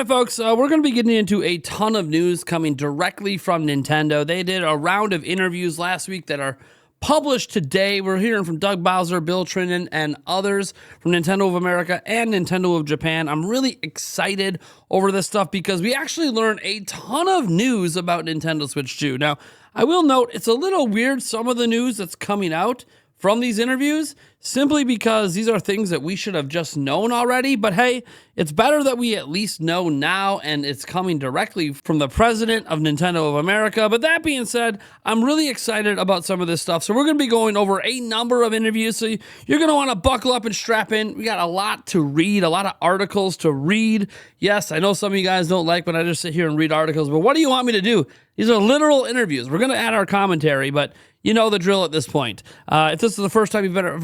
right, folks, we're going to be getting into a ton of news coming directly from Nintendo. They did a round of interviews last week that are published today. We're hearing from Doug Bowser, Bill Trinen, and others from Nintendo of America and Nintendo of Japan. I'm really excited over this stuff because we actually learned a ton of news about Nintendo Switch 2. Now, I will note it's a little weird, some of the news that's coming out from these interviews, simply because these are things that we should have just known already. But hey, it's better that we at least know now, and it's coming directly from the president of Nintendo of America. But that being said, I'm really excited about some of this stuff. So we're going to be going over a number of interviews. So you're going to want to buckle up and strap in. We got a lot to read, a lot of articles to read. Yes, I know some of you guys don't like when I just sit here and read articles, but what do you want me to do? These are literal interviews. We're going to add our commentary, but you know the drill at this point. If this is the first time you've ever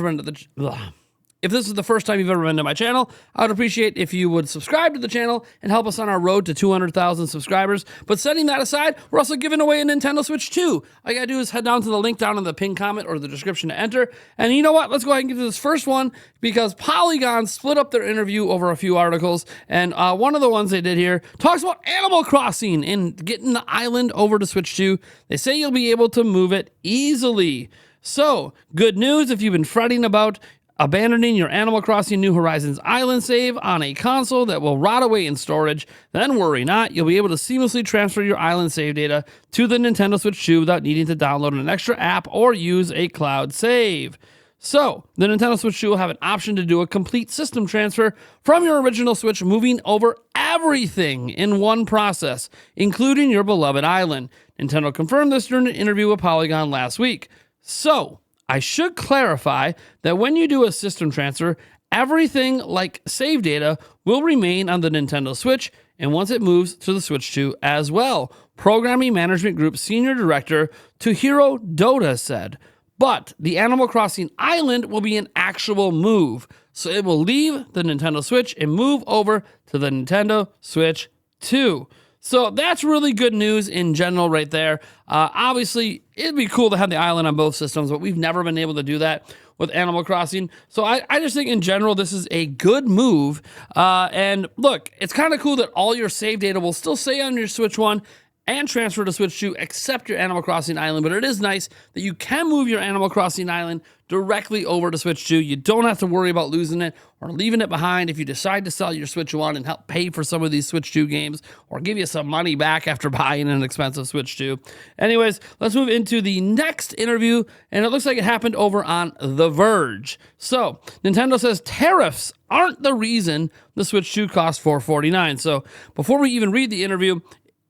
been to my channel, I would appreciate if you would subscribe to the channel and help us on our road to 200,000 subscribers. But setting that aside, we're also giving away a Nintendo Switch 2. All you gotta do is head down to the link down in the pinned comment or the description to enter. And you know what? Let's go ahead and get to this first one, because Polygon split up their interview over a few articles. And one of the ones they did here talks about Animal Crossing and getting the island over to Switch 2. They say you'll be able to move it easily. So, good news if you've been fretting about abandoning your Animal Crossing New Horizons island save on a console that will rot away in storage, then worry not. You'll be able to seamlessly transfer your island save data to the Nintendo Switch 2 without needing to download an extra app or use a cloud save. So, the Nintendo Switch 2 will have an option to do a complete system transfer from your original Switch, moving over everything in one process, including your beloved island. Nintendo confirmed this during an interview with Polygon last week. So, I should clarify that when you do a system transfer, everything like save data will remain on the Nintendo Switch, and once it moves to the Switch 2 as well, Programming Management Group Senior Director Tohiro Dota said. But the Animal Crossing Island will be an actual move, so it will leave the Nintendo Switch and move over to the Nintendo Switch 2. So that's really good news in general right there. Obviously, it'd be cool to have the island on both systems, but we've never been able to do that with Animal Crossing. So I just think in general, this is a good move. And look, it's kind of cool that all your save data will still stay on your Switch 1 and transfer to Switch 2, except your Animal Crossing Island. But it is nice that you can move your Animal Crossing Island directly over to Switch 2. You don't have to worry about losing it or leaving it behind if you decide to sell your Switch 1 and help pay for some of these Switch 2 games, or give you some money back after buying an expensive Switch 2. Anyways, let's move into the next interview, and it looks like it happened over on The Verge. So, Nintendo says tariffs aren't the reason the Switch 2 costs $449. So, before we even read the interview,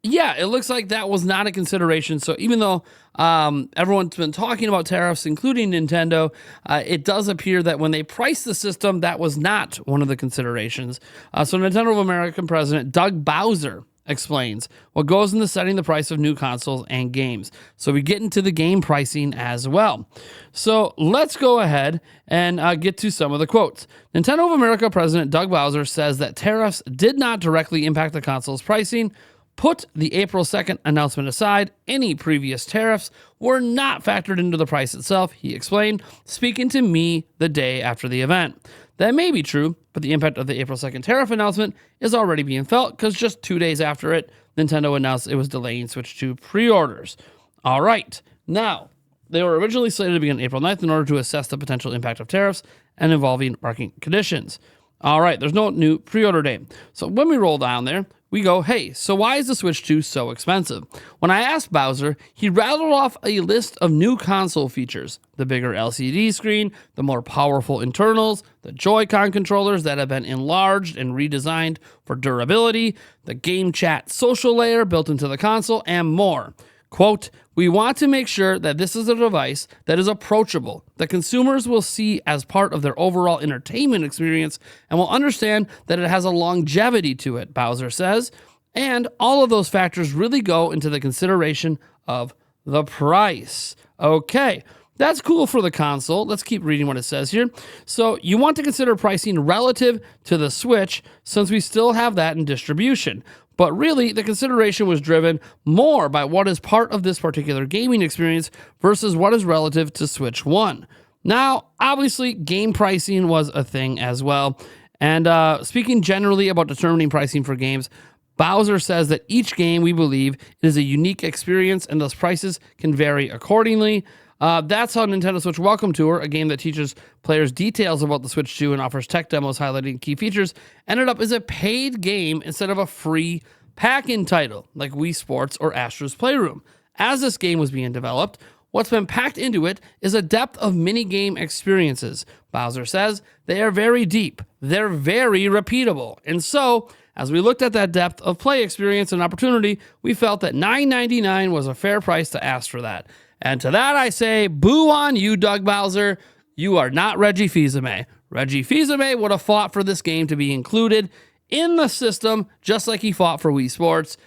yeah, it looks like that was not a consideration. So even though everyone's been talking about tariffs, including Nintendo, it does appear that when they priced the system, that was not one of the considerations. So Nintendo of America President Doug Bowser explains what goes into setting the price of new consoles and games. So we get into the game pricing as well. So let's go ahead and get to some of the quotes. Nintendo of America President Doug Bowser says that tariffs did not directly impact the console's pricing. Put the April 2nd announcement aside, any previous tariffs were not factored into the price itself, he explained, speaking to me the day after the event. That may be true, but the impact of the April 2nd tariff announcement is already being felt, because just 2 days after it, Nintendo announced it was delaying Switch 2 pre-orders. All right, now, they were originally slated to begin April 9th in order to assess the potential impact of tariffs and involving market conditions. All right, there's no new pre-order date. So when we roll down there, we go, hey, so why is the Switch 2 so expensive? When I asked Bowser, he rattled off a list of new console features. The bigger LCD screen, the more powerful internals, the Joy-Con controllers that have been enlarged and redesigned for durability, the game chat social layer built into the console, and more. Quote, we want to make sure that this is a device that is approachable, that consumers will see as part of their overall entertainment experience, and will understand that it has a longevity to it, Bowser says. And all of those factors really go into the consideration of the price. Okay, that's cool for the console. Let's keep reading what it says here. So you want to consider pricing relative to the Switch, since we still have that in distribution. But really, the consideration was driven more by what is part of this particular gaming experience versus what is relative to Switch 1. Now, obviously, game pricing was a thing as well. And speaking generally about determining pricing for games, Bowser says that each game, we believe, is a unique experience and thus prices can vary accordingly. That's how Nintendo Switch Welcome Tour, a game that teaches players details about the Switch 2 and offers tech demos highlighting key features, ended up as a paid game instead of a free pack-in title like Wii Sports or Astro's Playroom. As this game was being developed, what's been packed into it is a depth of mini-game experiences. Bowser says they are very deep, they're very repeatable, and so as we looked at that depth of play experience and opportunity, we felt that $9.99 was a fair price to ask for that. And to that I say, boo on you, Doug Bowser. You are not Reggie Fils-Aimé. Reggie Fils-Aimé would have fought for this game to be included in the system, just like he fought for Wii Sports.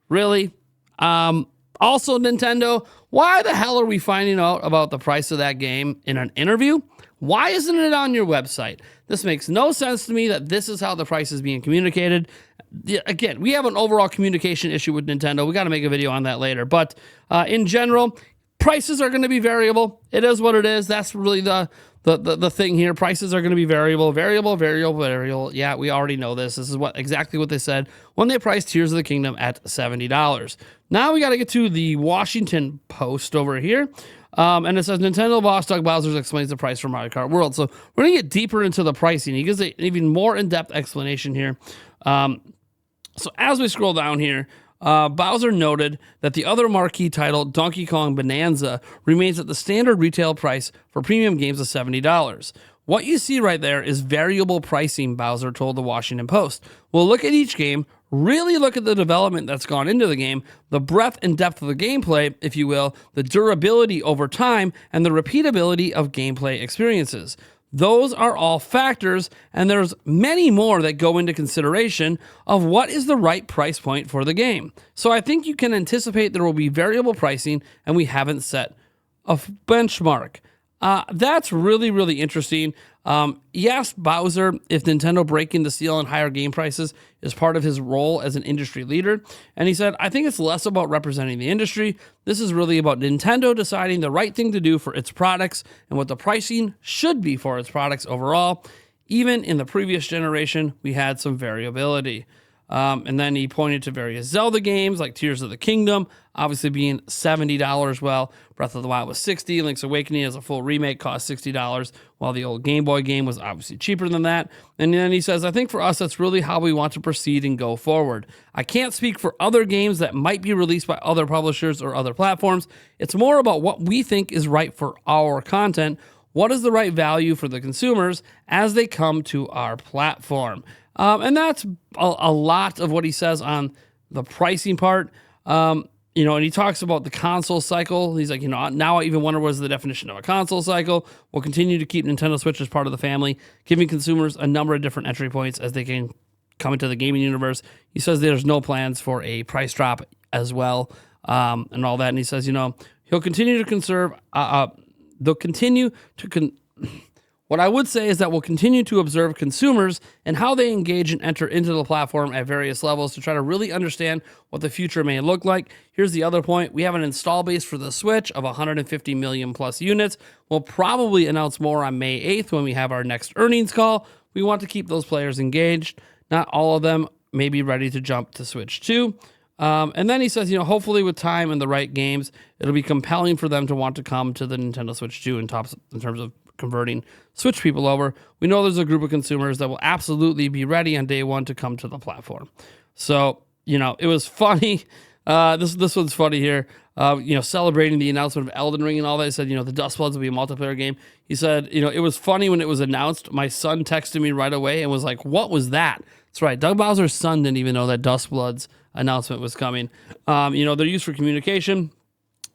Really? Also, Nintendo, why the hell are we finding out about the price of that game in an interview? Why isn't it on your website? This makes no sense to me that this is how the price is being communicated. Again, we have an overall communication issue with Nintendo. We got to make a video on that later. But in general, prices are going to be variable. It is what it is. That's really the thing here. Prices are going to be variable. Yeah, we already know this. This is exactly what they said when they priced Tears of the Kingdom at $70. Now we got to get to the Washington Post over here. And it says, Nintendo boss Doug Bowser explains the price for Mario Kart World. So we're going to get deeper into the pricing. He gives an even more in-depth explanation here. So as we scroll down here, Bowser noted that the other marquee title, Donkey Kong Bonanza, remains at the standard retail price for premium games of $70. What you see right there is variable pricing, Bowser told the Washington Post. We'll look at each game, really look at the development that's gone into the game, the breadth and depth of the gameplay, if you will, the durability over time, and the repeatability of gameplay experiences. Those are all factors, and there's many more that go into consideration of what is the right price point for the game. So I think you can anticipate there will be variable pricing, and we haven't set a benchmark. That's really, really interesting. He asked Bowser if Nintendo breaking the seal on higher game prices is part of his role as an industry leader. And he said, I think it's less about representing the industry. This is really about Nintendo deciding the right thing to do for its products and what the pricing should be for its products overall. Even in the previous generation, we had some variability. And then he pointed to various Zelda games like Tears of the Kingdom, obviously being $70. Well, Breath of the Wild was $60. Link's Awakening as a full remake cost $60, while the old Game Boy game was obviously cheaper than that. And then he says, I think for us, that's really how we want to proceed and go forward. I can't speak for other games that might be released by other publishers or other platforms. It's more about what we think is right for our content. What is the right value for the consumers as they come to our platform? And that's a lot of what he says on the pricing part. And he talks about the console cycle. He's like, now I even wonder what is the definition of a console cycle. We'll continue to keep Nintendo Switch as part of the family, giving consumers a number of different entry points as they can come into the gaming universe. He says there's no plans for a price drop as well, and all that. And he says, he'll continue to conserve, they'll continue to what I would say is that we'll continue to observe consumers and how they engage and enter into the platform at various levels to try to really understand what the future may look like. Here's the other point. We have an install base for the Switch of 150 million plus units. We'll probably announce more on May 8th when we have our next earnings call. We want to keep those players engaged. Not all of them may be ready to jump to Switch 2. And then he says, hopefully with time and the right games, it'll be compelling for them to want to come to the Nintendo Switch 2 in terms of converting Switch people over. We know there's a group of consumers that will absolutely be ready on day one to come to the platform. So, it was funny. This one's funny here. Celebrating the announcement of Elden Ring and all that. He said, the Dust Bloods will be a multiplayer game. He said, it was funny when it was announced. My son texted me right away and was like, what was that? That's right. Doug Bowser's son didn't even know that Dust Bloods announcement was coming. They're used for communication.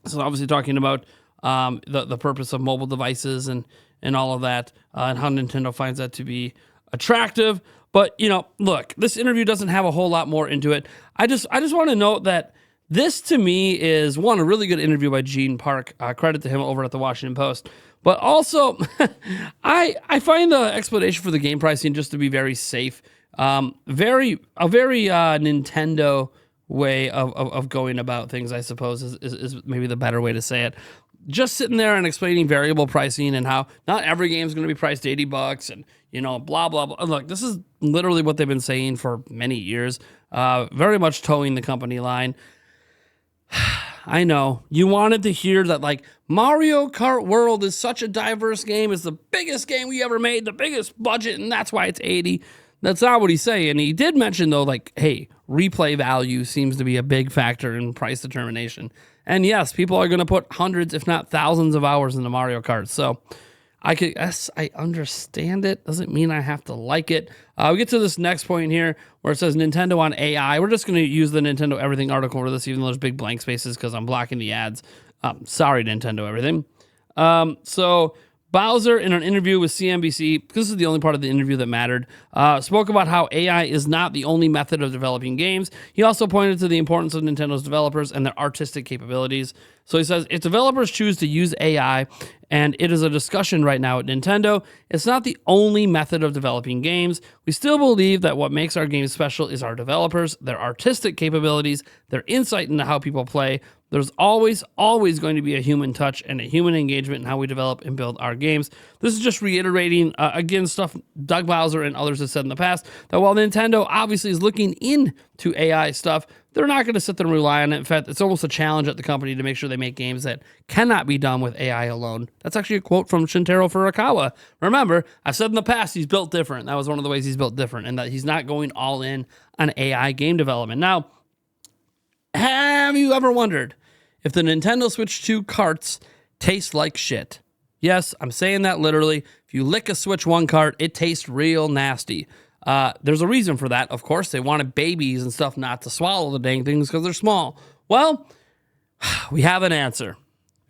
So obviously talking about the purpose of mobile devices and all of that, and how Nintendo finds that to be attractive. But, look, this interview doesn't have a whole lot more into it. I just want to note that this, to me, is, one, a really good interview by Gene Park. Credit to him over at the Washington Post. But also, I find the explanation for the game pricing just to be very safe. A very Nintendo way of going about things, I suppose, is maybe the better way to say it. Just sitting there and explaining variable pricing and how not every game is going to be priced $80 and, blah, blah, blah. Look, this is literally what they've been saying for many years. very much towing the company line. I know you wanted to hear that, like, Mario Kart World is such a diverse game. It's the biggest game we ever made, the biggest budget, and that's why it's 80. That's not what he's saying. He did mention, though, like, hey, replay value seems to be a big factor in price determination. And yes, people are going to put hundreds, if not thousands of hours into Mario Kart. So I understand it. Doesn't mean I have to like it. We get to this next point here where it says Nintendo on AI. We're just going to use the Nintendo Everything article for this, even though there's big blank spaces because I'm blocking the ads. Sorry, Nintendo Everything. So Bowser, in an interview with CNBC, this is the only part of the interview that mattered, spoke about how AI is not the only method of developing games. He also pointed to the importance of Nintendo's developers and their artistic capabilities. So he says, if developers choose to use AI, and it is a discussion right now at Nintendo, it's not the only method of developing games. We still believe that what makes our games special is our developers, their artistic capabilities, their insight into how people play. There's always going to be a human touch and a human engagement in how we develop and build our games. This is just reiterating, again, stuff Doug Bowser and others have said in the past, that while Nintendo obviously is looking into AI stuff, they're not going to sit there and rely on it. In fact, it's almost a challenge at the company to make sure they make games that cannot be done with AI alone. That's actually a quote from Shintaro Furukawa. Remember, I've said in the past he's built different. That was one of the ways he's built different, and that he's not going all in on AI game development. Now, have you ever wondered if the Nintendo Switch 2 carts taste like shit? Yes, I'm saying that literally. If you lick a Switch 1 cart, it tastes real nasty. There's a reason for that. Of course, they wanted babies and stuff not to swallow the dang things because they're small. Well, we have an answer.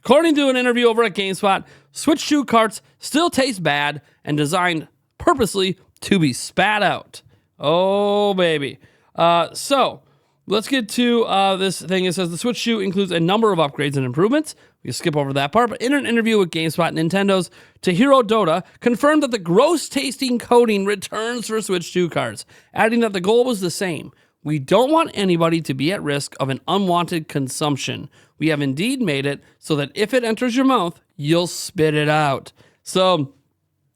According to an interview over at GameSpot, Switch 2 carts still taste bad and designed purposely to be spat out. Oh, baby. So let's get to this thing. It says the Switch 2 includes a number of upgrades and improvements. We can skip over that part. But in an interview with GameSpot, Nintendo's Tohiro Doda confirmed that the gross-tasting coating returns for Switch 2 carts, adding that the goal was the same. We don't want anybody to be at risk of an unwanted consumption. We have indeed made it so that if it enters your mouth, you'll spit it out. So,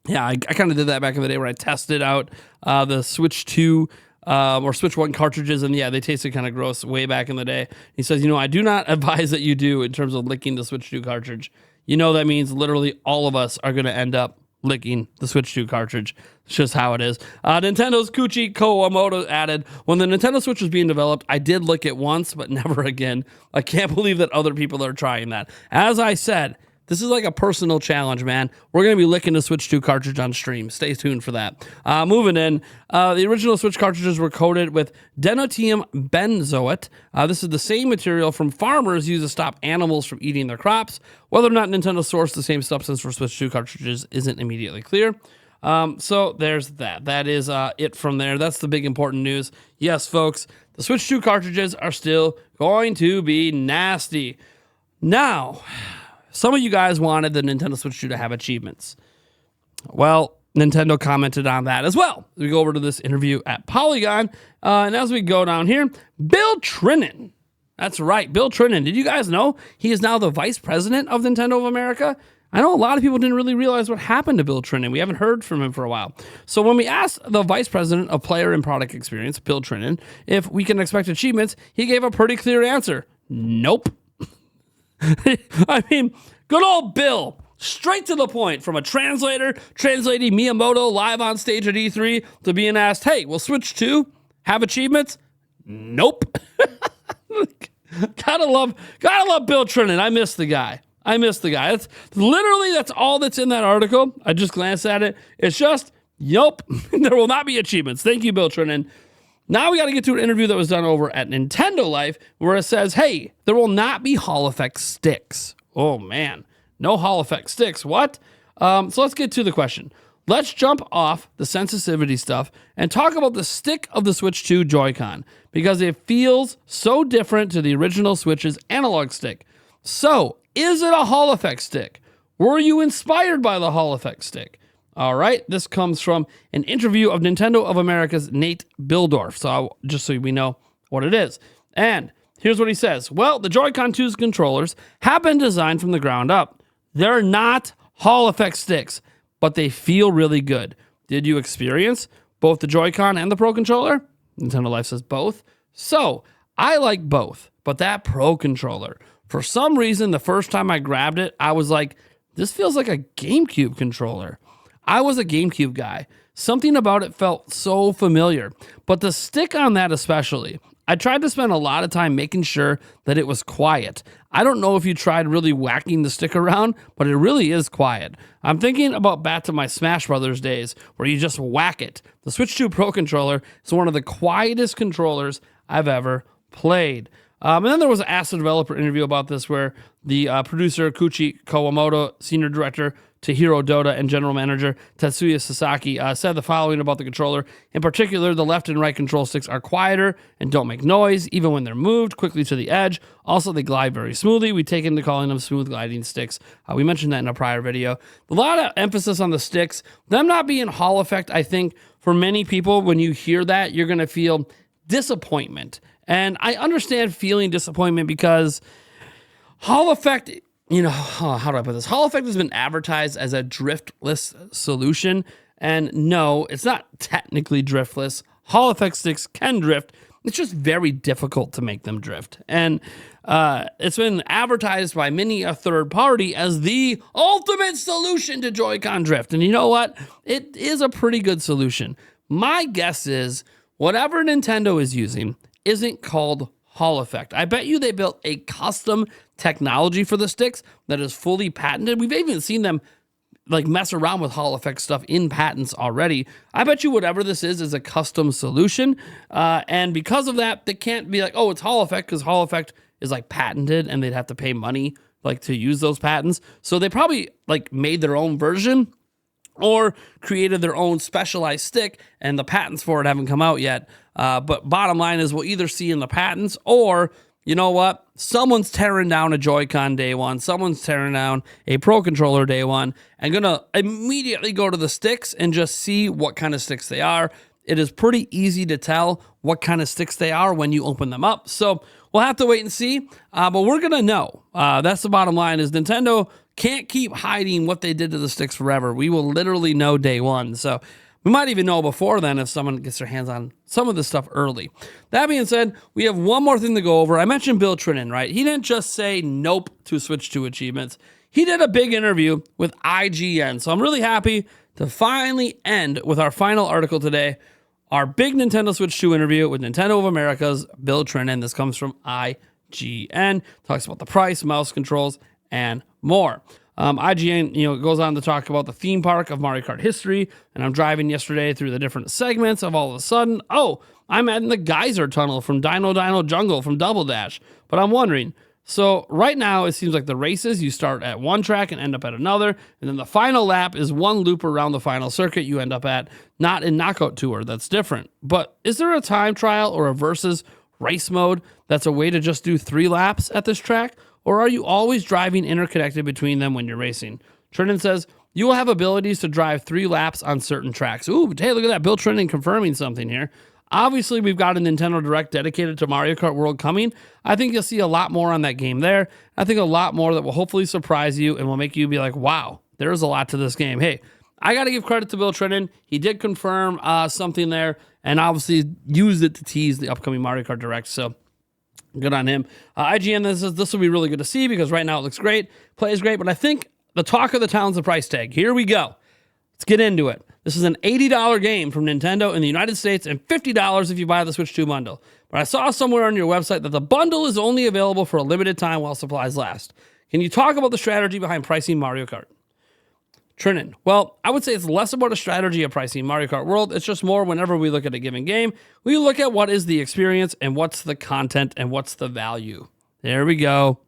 yeah, I kind of did that back in the day where I tested out the Switch 2 or Switch 1 cartridges, and yeah, they tasted kind of gross way back in the day. He says, I do not advise that you do in terms of licking the Switch 2 cartridge. That means literally all of us are going to end up licking the Switch 2 cartridge. It's just how it is. Nintendo's Kuchi Kawamoto added, when the Nintendo Switch was being developed, I did lick it once, but never again. I can't believe that other people are trying that. As I said, this is like a personal challenge, man. We're going to be licking the Switch 2 cartridge on stream. Stay tuned for that. Moving in, the original Switch cartridges were coated with denotium benzoate. This is the same material from farmers used to stop animals from eating their crops. Whether or not Nintendo sourced the same substance for Switch 2 cartridges isn't immediately clear. So there's that. That is it from there. That's the big important news. Yes, folks, the Switch 2 cartridges are still going to be nasty. Now, some of you guys wanted the Nintendo Switch 2 to have achievements. Well, Nintendo commented on that as well. We go over to this interview at Polygon, and as we go down here, Bill Trinan. That's right, Bill Trinan. Did you guys know he is now the vice president of Nintendo of America? I know a lot of people didn't really realize what happened to Bill Trinan. We haven't heard from him for a while. So when we asked the vice president of player and product experience, Bill Trinan, if we can expect achievements, he gave a pretty clear answer. Nope. I mean, good old Bill, straight to the point, from a translator translating Miyamoto live on stage at E3 to being asked, hey, will Switch 2 have achievements? Nope. Gotta love Bill Trinan. I miss the guy. That's literally, that's all that's in that article. I just glanced at it. It's just, nope, there will not be achievements. Thank you, Bill Trinan. Now we got to get to an interview that was done over at Nintendo Life where it says, hey, there will not be Hall Effect sticks. Oh, man. No Hall Effect sticks. What? So let's get to the question. Let's jump off the sensitivity stuff and talk about the stick of the Switch 2 Joy-Con because it feels so different to the original Switch's analog stick. So, is it a Hall Effect stick? Were you inspired by the Hall Effect stick? All right, this comes from an interview of Nintendo of America's Nate Bildorf, so just so we know what it is. And here's what he says. Well, the Joy-Con 2's controllers have been designed from the ground up. They're not Hall Effect sticks, but they feel really good. Did you experience both the Joy-Con and the Pro Controller? Nintendo Life says both. So I like both, but that Pro controller, for some reason, the first time I grabbed it, I was like, this feels like a GameCube controller. I was a GameCube guy. Something about it felt so familiar, but the stick on that especially, I tried to spend a lot of time making sure that it was quiet. I don't know if you tried really whacking the stick around, but it really is quiet. I'm thinking about back to my Smash Brothers days where you just whack it. The Switch 2 Pro controller is one of the quietest controllers I've ever played. And then there was an Acid developer interview about this where the producer Kuchi Kawamoto, senior director Tahiro Doda, and general manager Tetsuya Sasaki said the following about the controller. In particular, the left and right control sticks are quieter and don't make noise, even when they're moved quickly to the edge. Also, they glide very smoothly. We take into calling them smooth gliding sticks. We mentioned that in a prior video. A lot of emphasis on the sticks. Them not being Hall effect, I think, for many people, when you hear that, you're going to feel disappointment. And I understand feeling disappointment because Hall effect, how do I put this? Hall effect has been advertised as a driftless solution. And no, it's not technically driftless. Hall effect sticks can drift. It's just very difficult to make them drift. And it's been advertised by many a third party as the ultimate solution to Joy-Con drift. And you know what? It is a pretty good solution. My guess is whatever Nintendo is using isn't called Hall effect. I bet you they built a custom technology for the sticks that is fully patented. We've even seen them mess around with Hall effect stuff in patents already. I bet you whatever this is a custom solution. And because of that, they can't be like, oh, it's Hall effect, because Hall effect is patented and they'd have to pay money to use those patents. So they probably made their own version or created their own specialized stick, and the patents for it haven't come out yet. But bottom line is we'll either see in the patents, or, you know what? Someone's tearing down a Joy-Con day one. Someone's tearing down a Pro Controller day one and going to immediately go to the sticks and just see what kind of sticks they are. It is pretty easy to tell what kind of sticks they are when you open them up. So we'll have to wait and see, but we're going to know. That's the bottom line, is Nintendo can't keep hiding what they did to the sticks forever. We will literally know day one. So we might even know before then if someone gets their hands on some of this stuff early. That being said, we have one more thing to go over. I mentioned Bill Trinen, right? He didn't just say nope to Switch 2 achievements. He did a big interview with IGN. So I'm really happy to finally end with our final article today, our big Nintendo Switch 2 interview with Nintendo of America's Bill Trinen. This comes from IGN. Talks about the price, mouse controls, and more. IGN, goes on to talk about the theme park of Mario Kart history, and I'm driving yesterday through the different segments of all of a sudden, I'm in the geyser tunnel from Dino Dino Jungle from Double Dash. But I'm wondering, so right now it seems like the races, you start at one track and end up at another, and then the final lap is one loop around the final circuit you end up at, not in Knockout Tour. That's different. But is there a time trial or a versus race mode that's a way to just do 3 laps at this track? Or are you always driving interconnected between them when you're racing? Trinen says, you will have abilities to drive 3 laps on certain tracks. Ooh, but hey, look at that. Bill Trinen confirming something here. Obviously, we've got a Nintendo Direct dedicated to Mario Kart World coming. I think you'll see a lot more on that game there. I think a lot more that will hopefully surprise you and will make you be like, wow, there's a lot to this game. Hey, I got to give credit to Bill Trinen. He did confirm something there and obviously used it to tease the upcoming Mario Kart Direct. So good on him. IGN, this will be really good to see because right now it looks great, plays great, but I think the talk of the town is the price tag. Here we go. Let's get into it. This is an $80 game from Nintendo in the United States and $50 if you buy the Switch 2 bundle. But I saw somewhere on your website that the bundle is only available for a limited time while supplies last. Can you talk about the strategy behind pricing Mario Kart? Trinen. Well, I would say it's less about a strategy of pricing Mario Kart World. It's just more whenever we look at a given game, we look at what is the experience and what's the content and what's the value. There we go.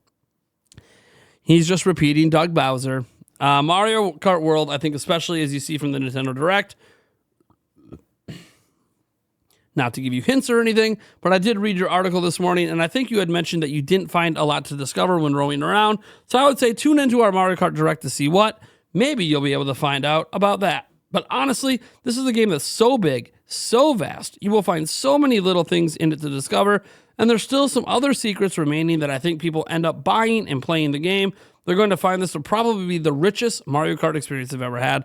He's just repeating Doug Bowser. Mario Kart World, I think especially as you see from the Nintendo Direct, not to give you hints or anything, but I did read your article this morning, and I think you had mentioned that you didn't find a lot to discover when roaming around. So I would say tune into our Mario Kart Direct to see what. Maybe you'll be able to find out about that. But honestly, this is a game that's so big, so vast. You will find so many little things in it to discover, and there's still some other secrets remaining that I think people end up buying and playing the game. They're going to find this will probably be the richest Mario Kart experience they've ever had.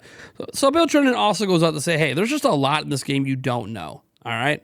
So Bill Trinen also goes out to say, hey, there's just a lot in this game you don't know. All right.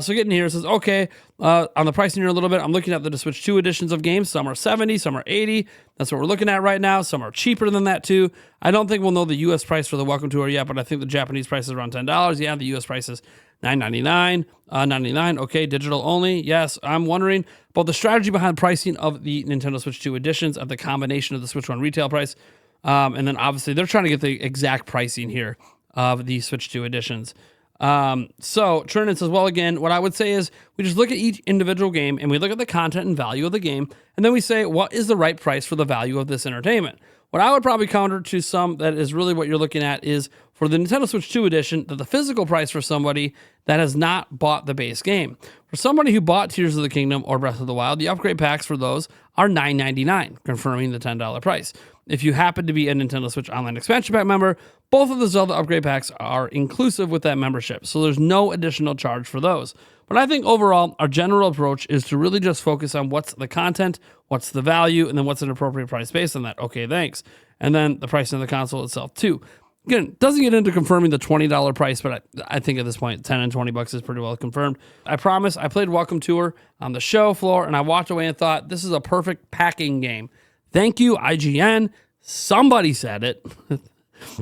So getting here, it says, okay, on the pricing here a little bit, I'm looking at the Switch 2 editions of games. Some are 70, some are 80. That's what we're looking at right now. Some are cheaper than that too. I don't think we'll know the U.S. price for the Welcome Tour yet, but I think the Japanese price is around $10. Yeah, the U.S. price is $9.99, $99. Okay, digital only. Yes, I'm wondering about the strategy behind pricing of the Nintendo Switch 2 editions at the combination of the Switch 1 retail price. And then obviously they're trying to get the exact pricing here of the Switch 2 editions. So Trinan says, well, again, what I would say is we just look at each individual game and we look at the content and value of the game. And then we say, what is the right price for the value of this entertainment? What I would probably counter to some that is really what you're looking at is for the Nintendo Switch 2 edition, that the physical price for somebody that has not bought the base game. For somebody who bought Tears of the Kingdom or Breath of the Wild, the upgrade packs for those are $9.99, confirming the $10 price. If you happen to be a Nintendo Switch Online Expansion Pack member, both of the Zelda upgrade packs are inclusive with that membership, so there's no additional charge for those. But I think overall, our general approach is to really just focus on what's the content, what's the value, and then what's an appropriate price based on that. Okay, thanks. And then the pricing of the console itself too. Again, doesn't get into confirming the $20 price, but I think at this point, 10 and $20 is pretty well confirmed. I promise, I played Welcome Tour on the show floor, and I walked away and thought, this is a perfect packing game. Thank you, IGN. Somebody said it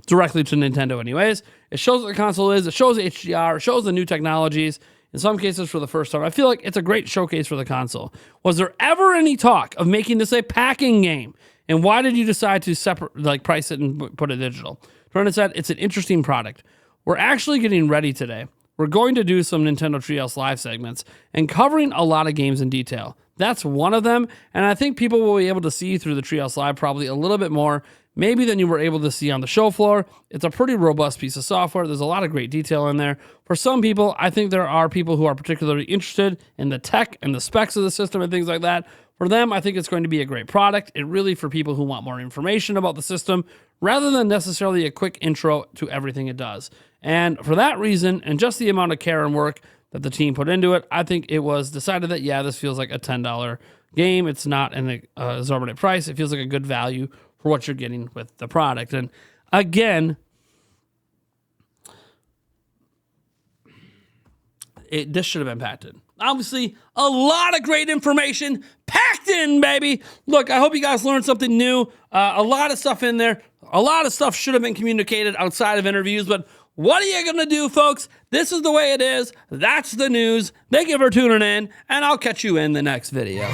directly to Nintendo anyways. It shows what the console is. It shows HDR. It shows the new technologies. In some cases for the first time. I feel like it's a great showcase for the console. Was there ever any talk of making this a packing game? And why did you decide to price it and put it digital? Vernon said, it's an interesting product. We're actually getting ready today. We're going to do some Nintendo Treehouse Live segments and covering a lot of games in detail. That's one of them, and I think people will be able to see through the Treehouse Live probably a little bit more, maybe than you were able to see on the show floor. It's a pretty robust piece of software. There's a lot of great detail in there. For some people, I think there are people who are particularly interested in the tech and the specs of the system and things like that. For them, I think it's going to be a great product. It really for people who want more information about the system, rather than necessarily a quick intro to everything it does. And for that reason, and just the amount of care and work that the team put into it, I think it was decided that, yeah, this feels like a $10 game. It's not an exorbitant price. It feels like a good value for what you're getting with the product. And again, this should have been packed in. Obviously, a lot of great information packed in, baby. Look, I hope you guys learned something new. A lot of stuff in there. A lot of stuff should have been communicated outside of interviews, but what are you going to do, folks? This is the way it is. That's the news. Thank you for tuning in, and I'll catch you in the next video.